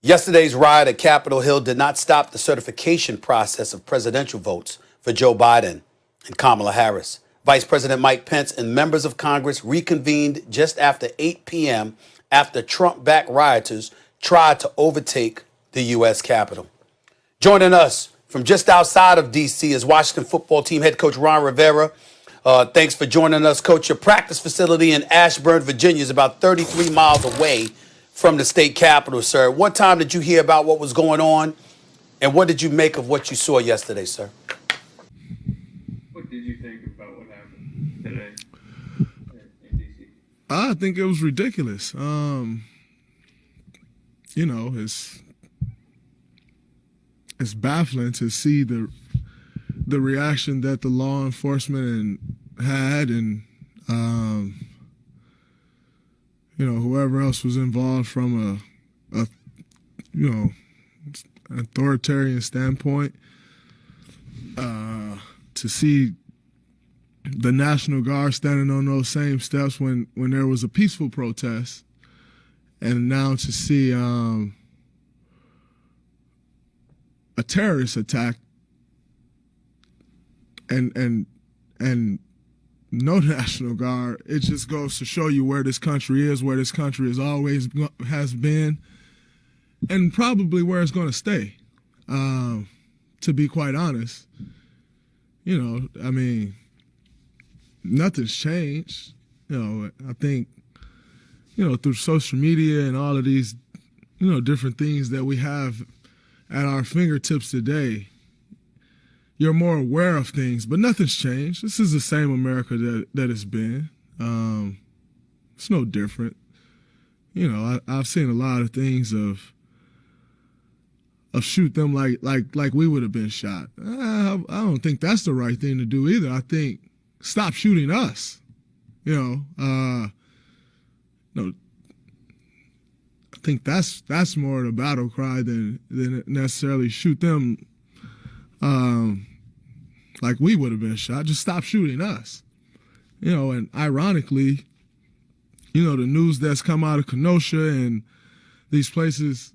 Yesterday's riot at Capitol Hill did not stop the certification process of presidential votes for Joe Biden and Kamala Harris. Vice President Mike Pence and members of Congress reconvened just after 8 p.m. after Trump-backed rioters tried to overtake the U.S. Capitol. Joining us from just outside of D.C. is Washington football team head coach Ron Rivera. Thanks for joining us, Coach. Your practice facility in Ashburn, Virginia is about 33 miles away from the state capitol, sir. What time did you hear about what was going on, and what did you make of what you saw yesterday, sir? What did you think about what happened today in D.C.? I think it was ridiculous. It's baffling to see the reaction that the law enforcement had, and whoever else was involved from a authoritarian standpoint, to see the National Guard standing on those same steps when there was a peaceful protest, and now to see a terrorist attack and no National Guard. It just goes to show you where this country is, where this country has been, and probably where it's going to stay. To be quite honest, nothing's changed. I think, through social media and all of these, different things that we have at our fingertips today, you're more aware of things, but nothing's changed. This is the same America that it's been. It's no different. I've seen a lot of things of shoot them like we would have been shot. I don't think that's the right thing to do either. I think stop shooting us. I think that's more the battle cry than necessarily shoot them like we would have been shot. Just stop shooting us. And ironically, the news that's come out of Kenosha and these places,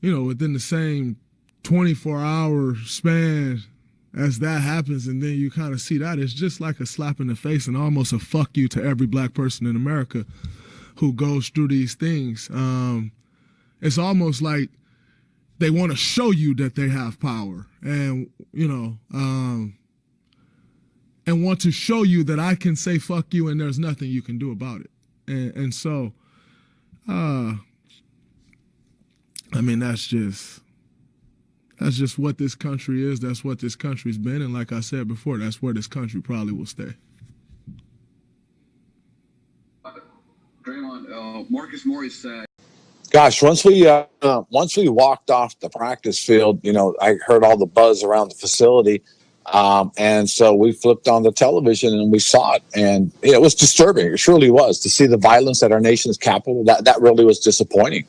within the same 24-hour span as that happens, and then you kind of see that, it's just like a slap in the face and almost a fuck you to every black person in America who goes through these things. It's almost like they want to show you that they have power, and and want to show you that I can say fuck you and there's nothing you can do about it. And so, that's just what this country is. That's what this country's been. And like I said before, that's where this country probably will stay. Draymond, Marcus Morris said, gosh, once we walked off the practice field, I heard all the buzz around the facility. And so we flipped on the television and we saw it, and it was disturbing. It surely was, to see the violence at our nation's capital. That really was disappointing.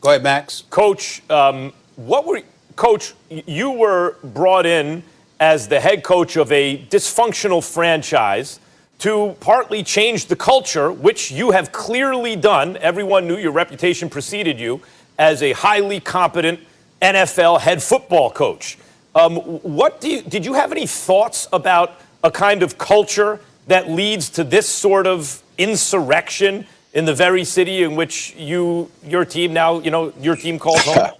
Go ahead, Max. Coach, Coach, you were brought in as the head coach of a dysfunctional franchise to partly change the culture, which you have clearly done. Everyone knew your reputation preceded you as a highly competent NFL head football coach. Did you have any thoughts about a kind of culture that leads to this sort of insurrection in the very city in which your team calls home?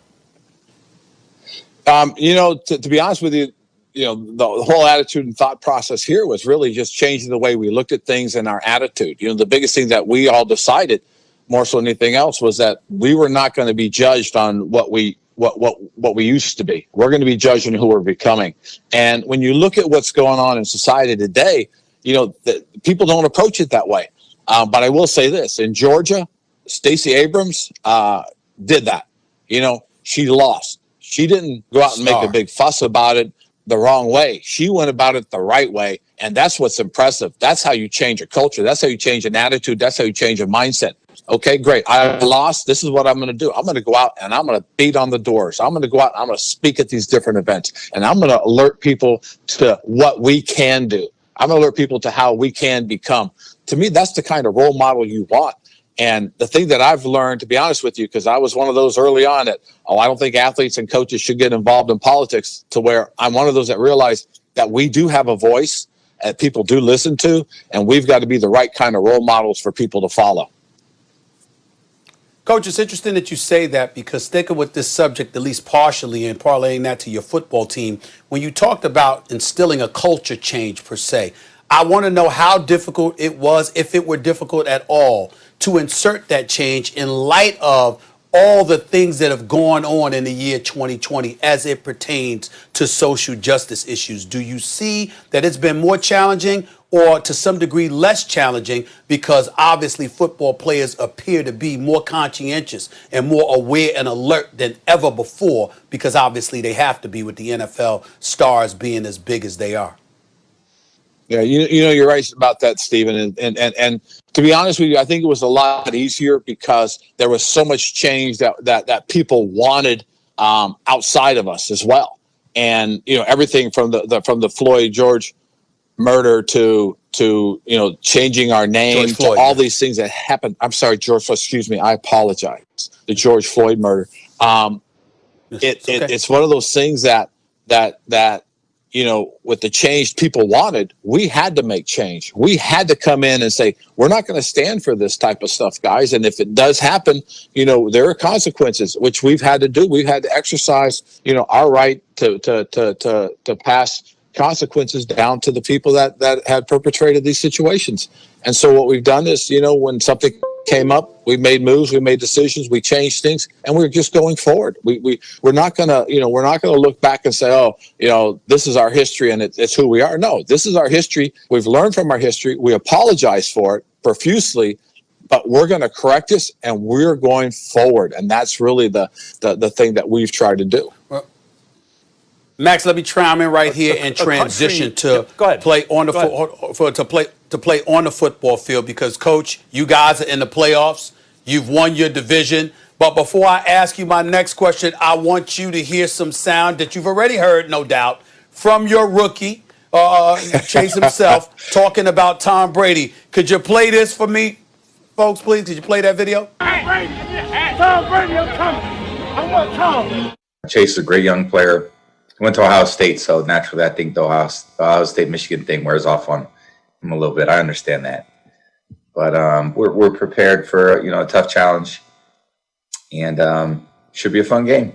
To be honest with you, the whole attitude and thought process here was really just changing the way we looked at things and our attitude. The biggest thing that we all decided, more so than anything else, was that we were not going to be judged on what we used to be. We're going to be judged on who we're becoming. And when you look at what's going on in society today, people don't approach it that way. But I will say this: in Georgia, Stacey Abrams did that. She lost. She didn't go out and make a big fuss about it the wrong way. She went about it the right way, and that's what's impressive. That's how you change a culture. That's how you change an attitude. That's how you change a mindset. Okay, great. I lost. This is what I'm going to do. I'm going to go out and I'm going to beat on the doors. I'm going to go out and I'm going to speak at these different events, and I'm going to alert people to what we can do. I'm going to alert people to how we can become to me, that's the kind of role model you want. And the thing that I've learned, to be honest with you, because I was one of those early on that, I don't think athletes and coaches should get involved in politics, to where I'm one of those that realize that we do have a voice and people do listen to, and we've got to be the right kind of role models for people to follow. Coach, it's interesting that you say that, because sticking with this subject, at least partially, and parlaying that to your football team, when you talked about instilling a culture change per se, I want to know how difficult it was, if it were difficult at all, to insert that change in light of all the things that have gone on in the year 2020 as it pertains to social justice issues. Do you see that it's been more challenging, or to some degree less challenging, because obviously football players appear to be more conscientious and more aware and alert than ever before, because obviously they have to be with the NFL stars being as big as they are? Yeah, you're right about that, Stephen. And to be honest with you, I think it was a lot easier because there was so much change that people wanted outside of us as well. And everything from the Floyd George murder to changing our name George Floyd, to all these things that happened. I'm sorry, George. Excuse me. I apologize. The George Floyd murder. It's one of those things that with the change people wanted, we had to make change. We had to come in and say, we're not going to stand for this type of stuff, guys. And if it does happen, there are consequences, which we've had to do. We've had to exercise, our right to pass consequences down to the people that had perpetrated these situations. And so what we've done is, when something came up, we made moves, we made decisions, we changed things, and we're just going forward. We're not gonna, we're not gonna look back and say, this is our history and it's who we are. No, this is our history. We've learned from our history. We apologize for it profusely, but we're going to correct this and we're going forward. And that's really the thing that we've tried to do. Well, Max, let me chime in right here and transition to play on the to play on the football field, because, Coach, you guys are in the playoffs. You've won your division. But before I ask you my next question, I want you to hear some sound that you've already heard, no doubt, from your rookie, Chase himself, talking about Tom Brady. Could you play this for me, folks, please? Could you play that video? Tom Brady, I'm coming. I want Tom. Chase is a great young player. He went to Ohio State, so naturally I think the Ohio State-Michigan thing wears off on him a little bit. I understand that. But we're prepared for a tough challenge, and should be a fun game.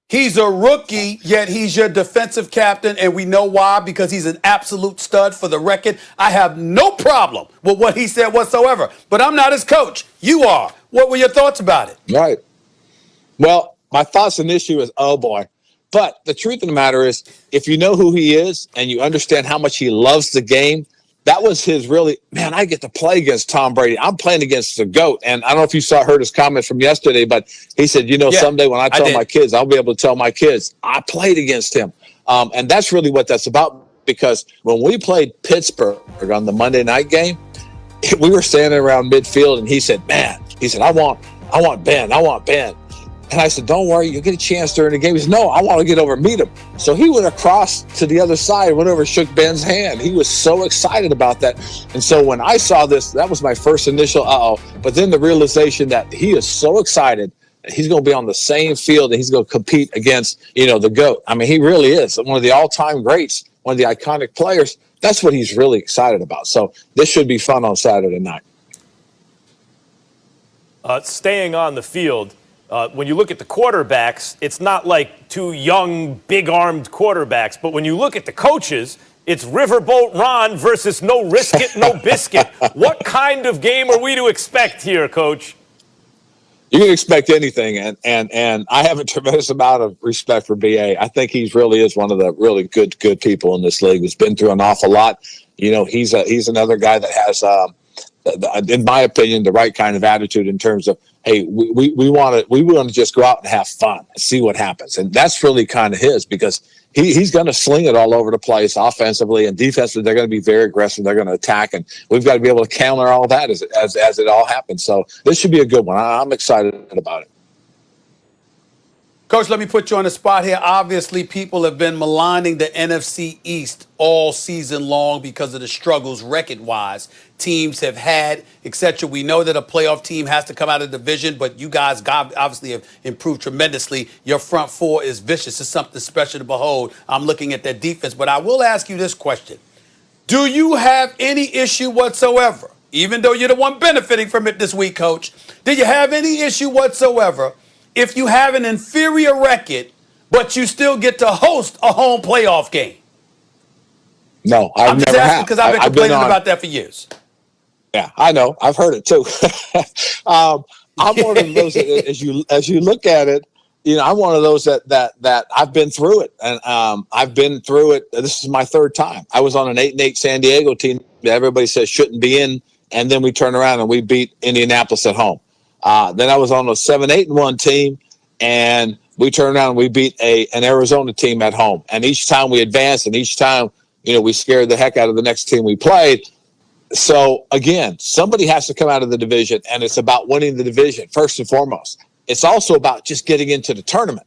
He's a rookie, yet he's your defensive captain, and we know why, because he's an absolute stud. For the record, I have no problem with what he said whatsoever, but I'm not his coach. You are. What were your thoughts about it? Right. Well, my thoughts on the issue is, oh boy. But the truth of the matter is, if you know who he is and you understand how much he loves the game, that was his really, man, I get to play against Tom Brady. I'm playing against the GOAT. And I don't know if you heard his comment from yesterday, but he said, someday when I tell my kids, I'll be able to tell my kids, I played against him. And that's really what that's about, because when we played Pittsburgh on the Monday night game, we were standing around midfield and he said, I want Ben. And I said, don't worry, you'll get a chance during the game. He said, no, I want to get over and meet him. So he went across to the other side, went over and shook Ben's hand. He was so excited about that. And so when I saw this, that was my first initial But then the realization that he is so excited that he's going to be on the same field and he's going to compete against, the GOAT. I mean, he really is one of the all-time greats, one of the iconic players. That's what he's really excited about. So this should be fun on Saturday night. Staying on the field, when you look at the quarterbacks, it's not like two young, big-armed quarterbacks. But when you look at the coaches, it's Riverboat Ron versus no risk it, no biscuit. What kind of game are we to expect here, Coach? You can expect anything, and I have a tremendous amount of respect for BA. I think he really is one of the really good people in this league. He's been through an awful lot. He's another guy that has, in my opinion, the right kind of attitude in terms of, hey, we want to just go out and have fun, see what happens, and that's really kind of his, because he's going to sling it all over the place, offensively and defensively. They're going to be very aggressive. They're going to attack, and we've got to be able to counter all that as it all happens. So this should be a good one. I'm excited about it. Coach, let me put you on the spot here. Obviously, people have been maligning the NFC East all season long because of the struggles record-wise teams have had, etc. We know that a playoff team has to come out of the division, but you guys obviously have improved tremendously. Your front four is vicious. It's something special to behold. I'm looking at that defense, but I will ask you this question. Do you have any issue whatsoever, even though you're the one benefiting from it this week, Coach, do you have any issue whatsoever if you have an inferior record, but you still get to host a home playoff game? No, I'm just never asking have. because I've been complaining about that for years. Yeah, I know. I've heard it too. I'm one of those that, as you look at it, I'm one of those that I've been through it, and I've been through it. This is my third time. I was on an 8-8 San Diego team that everybody says shouldn't be in, and then we turn around and we beat Indianapolis at home. Then I was on a 7-8-1 team, and we turned around and we beat an Arizona team at home. And each time we advanced, and each time we scared the heck out of the next team we played. So again, somebody has to come out of the division, and it's about winning the division first and foremost. It's also about just getting into the tournament.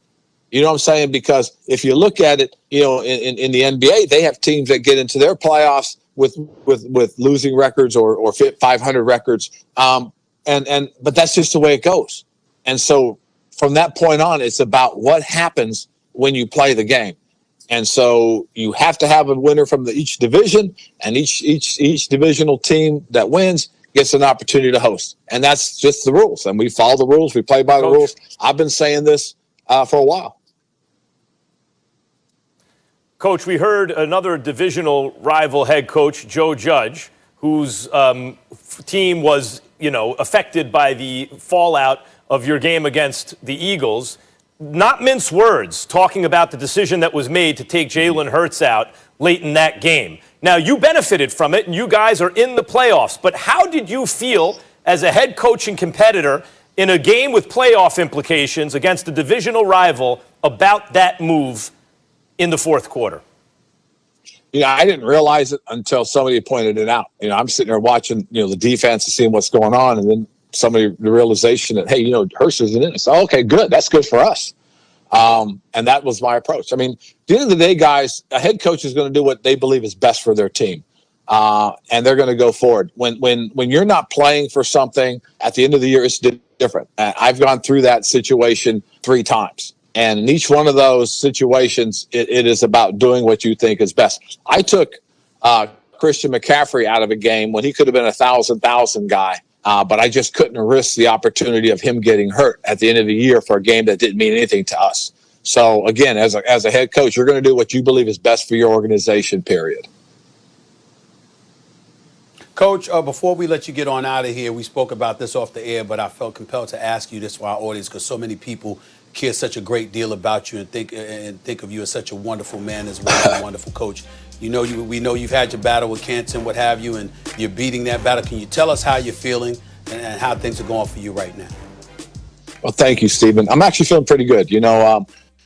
You know what I'm saying? Because if you look at it, in the NBA, they have teams that get into their playoffs with losing records or 500 records. But that's just the way it goes. And so from that point on, it's about what happens when you play the game. And so you have to have a winner from each division, and each divisional team that wins gets an opportunity to host. And that's just the rules. And we follow the rules. We play by the rules. I've been saying this for a while. Coach, we heard another divisional rival head coach, Joe Judge, whose team was, affected by the fallout of your game against the Eagles. Not mince words, talking about the decision that was made to take Jalen Hurts out late in that game. Now, you benefited from it, and you guys are in the playoffs. But how did you feel as a head coach and competitor in a game with playoff implications against a divisional rival about that move in the fourth quarter? I didn't realize it until somebody pointed it out. I'm sitting there watching, the defense and seeing what's going on, and then the realization that, hey, Hurts isn't in it. So, okay, good. That's good for us. And that was my approach. I mean, at the end of the day, guys, a head coach is going to do what they believe is best for their team. And they're going to go forward. When you're not playing for something at the end of the year, it's different. I've gone through that situation 3 times. And in each one of those situations, it is about doing what you think is best. I took Christian McCaffrey out of a game when he could have been a 1,000 guy. But I just couldn't risk the opportunity of him getting hurt at the end of the year for a game that didn't mean anything to us. So, again, as a head coach, you're going to do what you believe is best for your organization, period. Coach, before we let you get on out of here, we spoke about this off the air, but I felt compelled to ask you this for our audience because so many people care such a great deal about you and think of you as such a wonderful man as well as a wonderful coach. We know you've had your battle with cancer and what have you, and you're beating that battle. Can you tell us how you're feeling and how things are going for you right now? Well, thank you, Stephen. I'm actually feeling pretty good.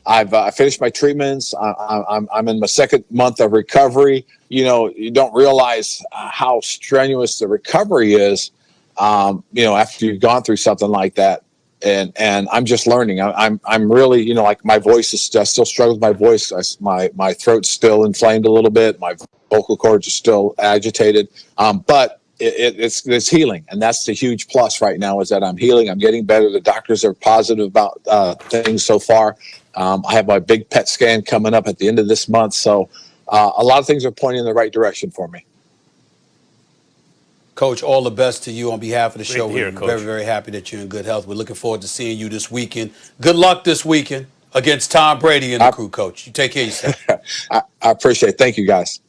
I've finished my treatments. I'm in my 2nd month of recovery. You don't realize how strenuous the recovery is, after you've gone through something like that. And I'm just learning. I'm really, like my voice is I still struggle with my voice. My throat's still inflamed a little bit. My vocal cords are still agitated. But it's healing, and that's the huge plus right now is that I'm healing. I'm getting better. The doctors are positive about things so far. I have my big PET scan coming up at the end of this month, so a lot of things are pointing in the right direction for me. Coach, all the best to you on behalf of the show. We're very, very happy that you're in good health. We're looking forward to seeing you this weekend. Good luck this weekend against Tom Brady and the crew, Coach. You take care of yourself. I appreciate it. Thank you, guys.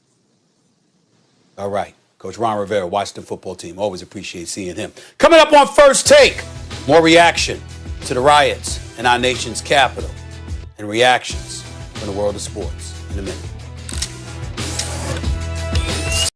All right. Coach Ron Rivera, Washington football team. Always appreciate seeing him. Coming up on First Take, more reaction to the riots in our nation's capital and reactions from the world of sports in a minute.